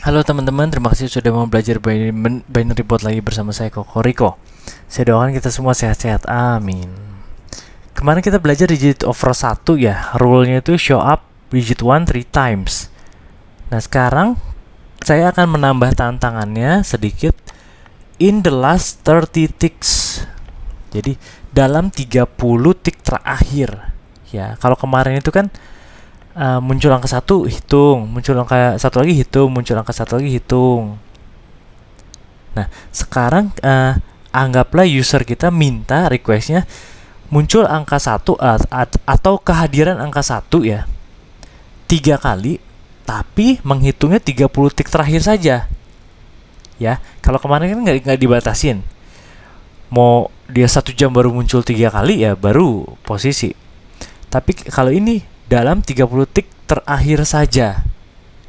Halo teman-teman, terima kasih sudah mau belajar binary report lagi bersama saya Koko Riko. Saya doakan kita semua sehat-sehat, amin. Kemarin kita belajar digit over 1 ya, rule-nya itu show up digit 1 3 times. Nah sekarang saya akan menambah tantangannya sedikit in the last 30 ticks. Jadi dalam 30 tick terakhir. Ya, kalau kemarin itu kan muncul angka 1 hitung, muncul angka 1 lagi hitung, muncul angka 1 lagi hitung. Nah, sekarang anggaplah user kita minta requestnya muncul angka 1 atau kehadiran angka 1 ya 3 kali, tapi menghitungnya 30 tick terakhir saja. Ya, kalau kemarin kan nggak dibatasin. Mau dia 1 jam baru muncul 3 kali ya baru posisi. Tapi kalau ini dalam 30 tick terakhir saja.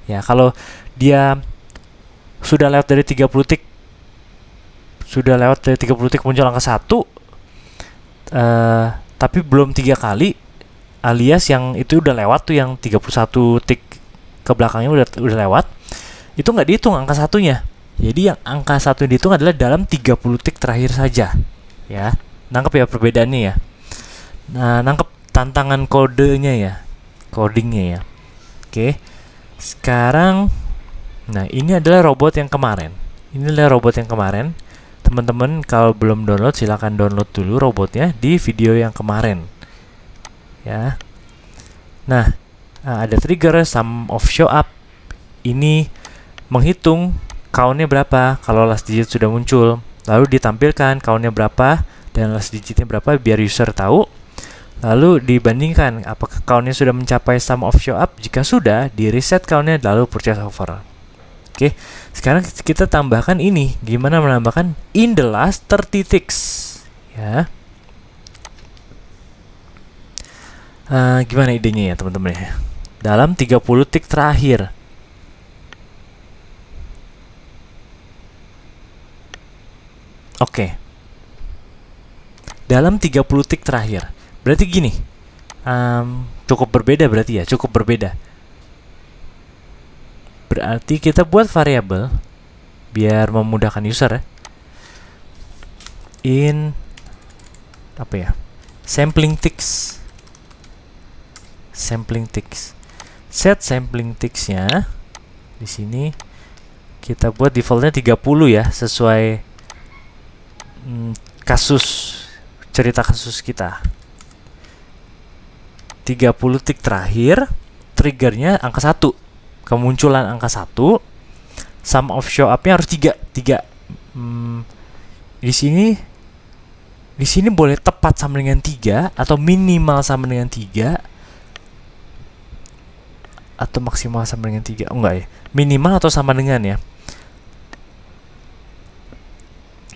Ya, kalau dia sudah lewat dari 30 tick muncul angka 1 tapi belum 3 kali, alias yang itu udah lewat tuh, yang 31 tick ke belakangnya udah lewat, itu nggak dihitung angka satunya. Jadi yang angka 1 dihitung adalah dalam 30 tick terakhir saja. Ya, nangkep ya perbedaannya ya. Nah, nangkep tantangan kodenya ya, codingnya ya. Oke, sekarang nah ini adalah robot yang kemarin. Teman-teman kalau belum download silahkan download dulu robotnya di video yang kemarin ya. Nah, ada trigger sum of show up. Ini menghitung countnya berapa kalau last digit sudah muncul, lalu ditampilkan countnya berapa dan last digitnya berapa biar user tahu. Lalu dibandingkan apakah countnya sudah mencapai sum of show up. Jika sudah, di reset countnya lalu purchase offer. Oke, sekarang kita tambahkan ini. Gimana menambahkan in the last 30 ticks ya. Gimana idenya ya teman-teman ya, dalam 30 tick terakhir. Oke, dalam 30 tick terakhir berarti gini, cukup berbeda berarti ya, berarti kita buat variabel biar memudahkan user ya, in apa ya, sampling ticks, set sampling ticksnya di sini kita buat defaultnya 30 ya, sesuai cerita kasus kita. 30 tick terakhir, triggernya angka 1, kemunculan angka 1, sum of show up-nya harus 3. Di sini boleh tepat sama dengan 3 atau minimal sama dengan 3 atau maksimal sama dengan 3. Oh enggak ya, minimal atau sama dengan ya.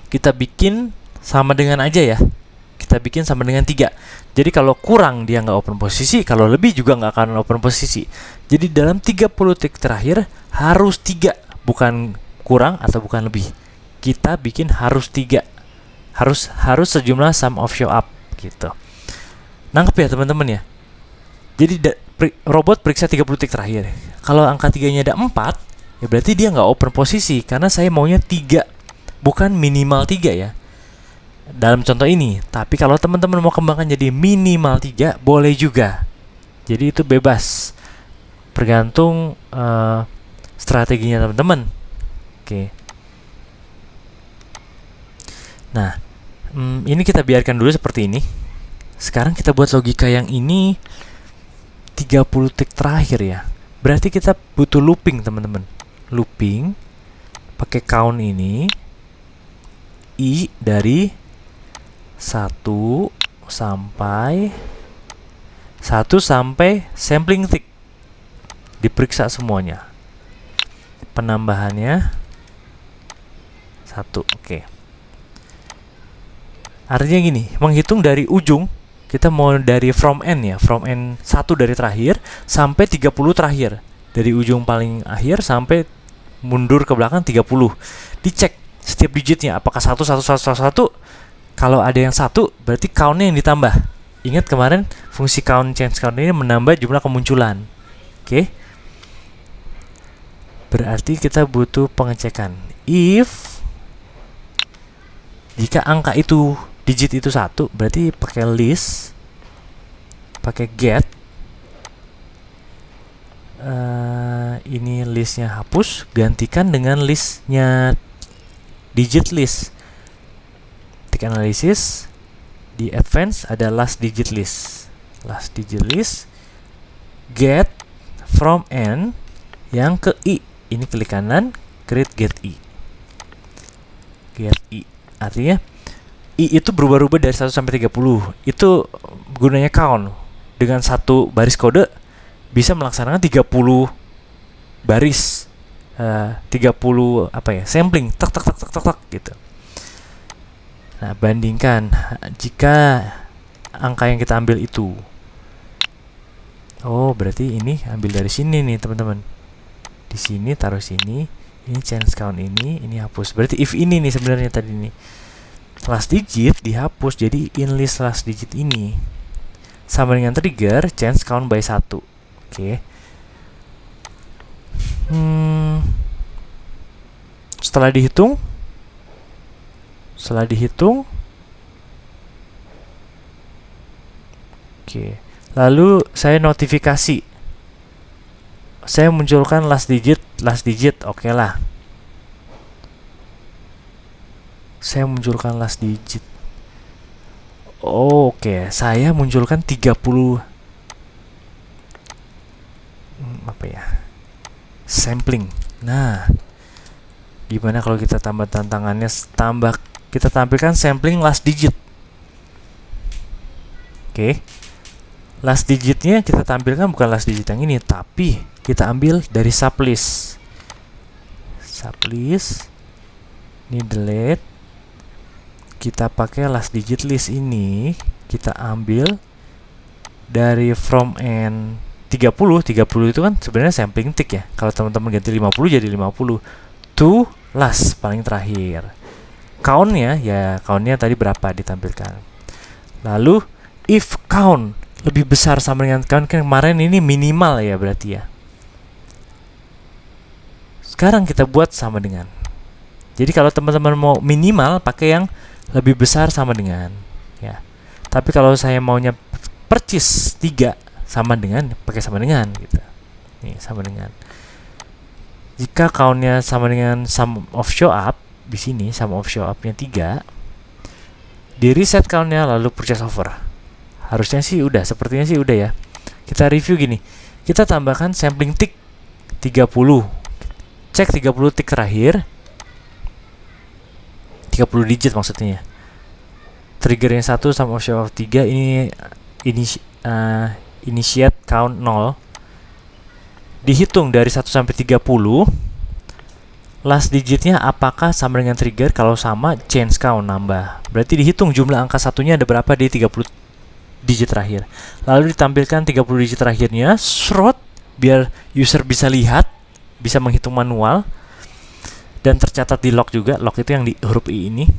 Kita bikin sama dengan aja ya. Kita bikin sama dengan 3. Jadi kalau kurang dia nggak open posisi, kalau lebih juga nggak akan open posisi. Jadi dalam 30 tick terakhir harus 3, bukan kurang atau bukan lebih. Kita bikin harus 3. Harus sejumlah sum of show up gitu. Nangkep ya teman-teman ya. Jadi robot periksa 30 tick terakhir. Kalau angka 3-nya ada 4, ya berarti dia nggak open posisi karena saya maunya 3, bukan minimal 3 ya. Dalam contoh ini, tapi kalau teman-teman mau kembangkan jadi minimal 3 boleh juga. Jadi itu bebas, tergantung strateginya teman-teman. Oke. Nah, ini kita biarkan dulu seperti ini. Sekarang kita buat logika yang ini 30 tick terakhir ya. Berarti kita butuh looping teman-teman. Looping pakai count ini, i dari 1 sampai sampling tick, diperiksa semuanya. Penambahannya 1. Oke. Artinya gini, menghitung dari ujung, kita mau dari from end ya, from end 1 dari terakhir sampai 30 terakhir. Dari ujung paling akhir sampai mundur ke belakang 30. Dicek setiap digitnya apakah 1. Kalau ada yang 1 berarti countnya yang ditambah. Ingat kemarin fungsi change count ini menambah jumlah kemunculan. Oke. Berarti kita butuh pengecekan. If jika angka itu, digit itu 1, berarti pakai list, pakai get. Ini listnya hapus, gantikan dengan listnya digit list. Tik analisis, di advance ada last digit list. Last digit list, get from n yang ke i. Ini klik kanan, create get i. Get i. Artinya i itu berubah-ubah dari 1 sampai 30. Itu gunanya count. Dengan satu baris kode bisa melaksanakan 30 baris, 30 sampling, tak tak tak tak tak tak gitu. Nah, bandingkan jika angka yang kita ambil itu. Oh, berarti ini ambil dari sini nih, teman-teman. Di sini taruh sini, ini change count ini hapus. Berarti if ini nih sebenarnya tadi nih. Last digit dihapus, jadi in list last digit ini sama dengan trigger change count by 1. Oke. Setelah dihitung, oke. Lalu saya notifikasi, saya munculkan last digit, oke lah. Saya munculkan last digit. Oke, saya munculkan 30 sampling. Nah, gimana kalau kita tambah tantangannya, kita tampilkan sampling last digit. Oke. Last digitnya kita tampilkan bukan last digit yang ini, tapi kita ambil dari sublist. Ini delete. Kita pakai last digit list ini, kita ambil dari from n 30 itu kan sebenarnya sampling tick ya. Kalau teman-teman ganti 50 jadi 50. To last, paling terakhir. Countnya tadi berapa ditampilkan. Lalu if count lebih besar sama dengan count, kan kemarin ini minimal ya berarti ya. Sekarang kita buat sama dengan. Jadi kalau teman-teman mau minimal, pakai yang lebih besar sama dengan ya. Tapi kalau saya maunya percis 3 sama dengan, pakai sama dengan gitu. Nih, sama dengan. Jika countnya sama dengan sum of show up, di sini sum of show up-nya 3, di reset countnya lalu purchase over. Harusnya sih udah, sepertinya sih udah ya. Kita review gini. Kita tambahkan sampling tick 30. Cek 30 tick terakhir. 30 digit maksudnya. Triggernya 1, sum of show up 3, ini initiate count 0. Dihitung dari 1 sampai 30. Last digitnya apakah sama dengan trigger? Kalau sama, change count nambah. Berarti dihitung jumlah angka satunya ada berapa di 30 digit terakhir. Lalu ditampilkan 30 digit terakhirnya, short, biar user bisa lihat, bisa menghitung manual, dan tercatat di log juga. Log itu yang di huruf I ini.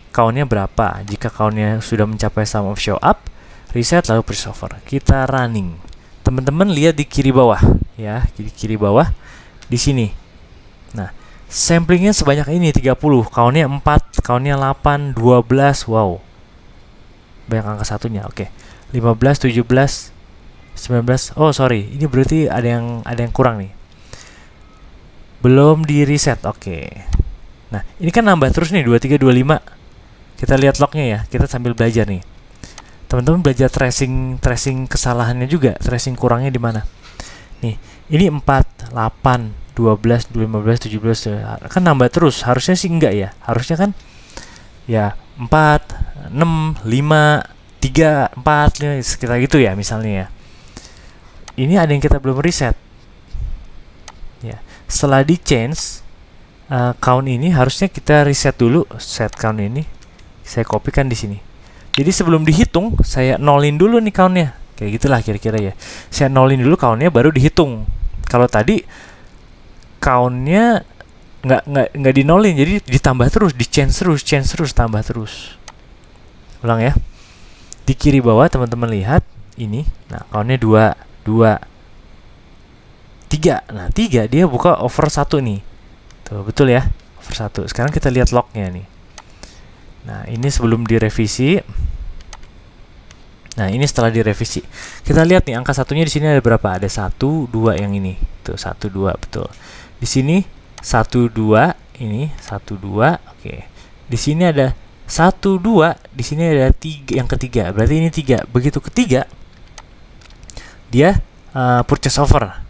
Countnya berapa? Jika countnya sudah mencapai sum of show up, reset lalu purchase over. Kita running. Teman-teman lihat di kiri bawah ya, di kiri bawah di sini. Nah, samplingnya sebanyak ini 30, countnya 4, countnya 8, 12. Wow, banyak angka satunya. Oke. 15, 17, 19. Oh, sorry. Ini berarti ada yang kurang nih. Belum di reset. Oke. Nah, ini kan nambah terus nih 23, 25. Kita lihat lognya ya. Kita sambil belajar nih. Teman-teman belajar tracing kesalahannya juga, tracing kurangnya di mana. Nih, ini 4, 8, 12, 15, 17 kan nambah terus. Harusnya sih enggak ya. Harusnya kan ya 4, 6, 5, 3, 4 ya, sekitar gitu ya misalnya ya. Ini ada yang kita belum reset. Ya, setelah di change count ini harusnya kita reset dulu, set count ini. Saya kopikan di sini. Jadi sebelum dihitung, saya nolin dulu nih countnya. Kayak gitulah kira-kira ya. Saya nolin dulu countnya, baru dihitung. Kalau tadi countnya nggak dinolin, jadi ditambah terus, change terus, tambah terus. Ulang ya. Di kiri bawah teman-teman lihat ini. Nah, countnya 2. 3. Nah 3 dia buka over 1 nih. Tuh betul ya, over 1. Sekarang kita lihat lognya nih. Nah ini sebelum direvisi. Nah ini setelah direvisi. Kita lihat nih angka satunya di sini ada berapa? Ada 1, 2 yang ini. Tuh 1, 2 betul. Di sini 1, 2 ini 1, 2. Oke. Di sini ada 1, 2. Di sini ada 3 yang ketiga. Berarti ini 3. Begitu ketiga dia purchase over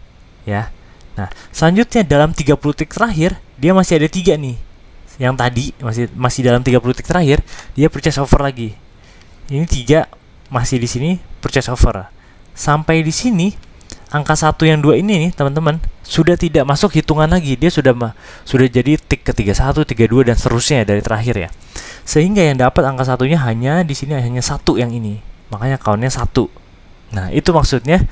ya. Nah, selanjutnya dalam 30 detik terakhir dia masih ada 3 nih. Yang tadi masih dalam 30 detik terakhir dia purchase over lagi. Ini 3 masih di sini purchase over. Sampai di sini angka 1 yang 2 ini nih, teman-teman, sudah tidak masuk hitungan lagi. Dia sudah jadi tick ke 31, 32 dan seterusnya dari terakhir ya. Sehingga yang dapat angka satunya hanya di sini hanya 1 yang ini. Makanya countnya 1. Nah, itu maksudnya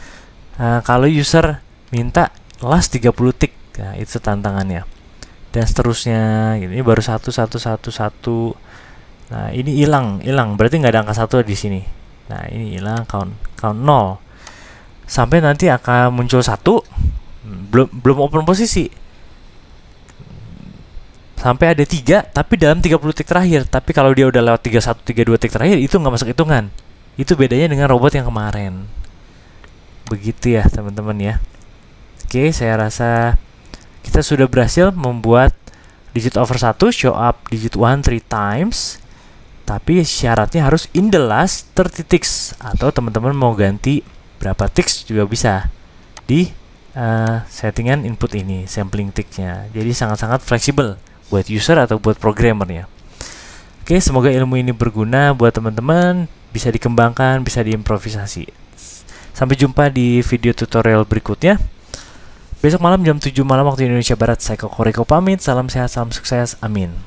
kalau user minta last 30 tick. Nah, itu tantangannya. Dan seterusnya gitu. Ini baru 1, 1, 1, 1. Nah, ini hilang. Berarti nggak ada angka 1 di sini. Nah, ini hilang count 0. Sampai nanti akan muncul 1. Belum open posisi. Sampai ada 3 tapi dalam 30 tick terakhir. Tapi kalau dia udah lewat 31, 32 tick terakhir itu nggak masuk hitungan. Itu bedanya dengan robot yang kemarin. Begitu ya teman-teman ya. Oke, saya rasa kita sudah berhasil membuat digit over 1 show up digit 1 3 times. Tapi syaratnya harus in the last 30 ticks. Atau teman-teman mau ganti berapa ticks juga bisa di settingan input ini, sampling ticknya. Jadi sangat-sangat fleksibel buat user atau buat programmer ya. Oke, semoga ilmu ini berguna buat teman-teman, bisa dikembangkan, bisa diimprovisasi. Sampai jumpa di video tutorial berikutnya. Besok malam jam 7 malam waktu Indonesia Barat, saya Kokoriko pamit. Salam sehat, salam sukses, amin.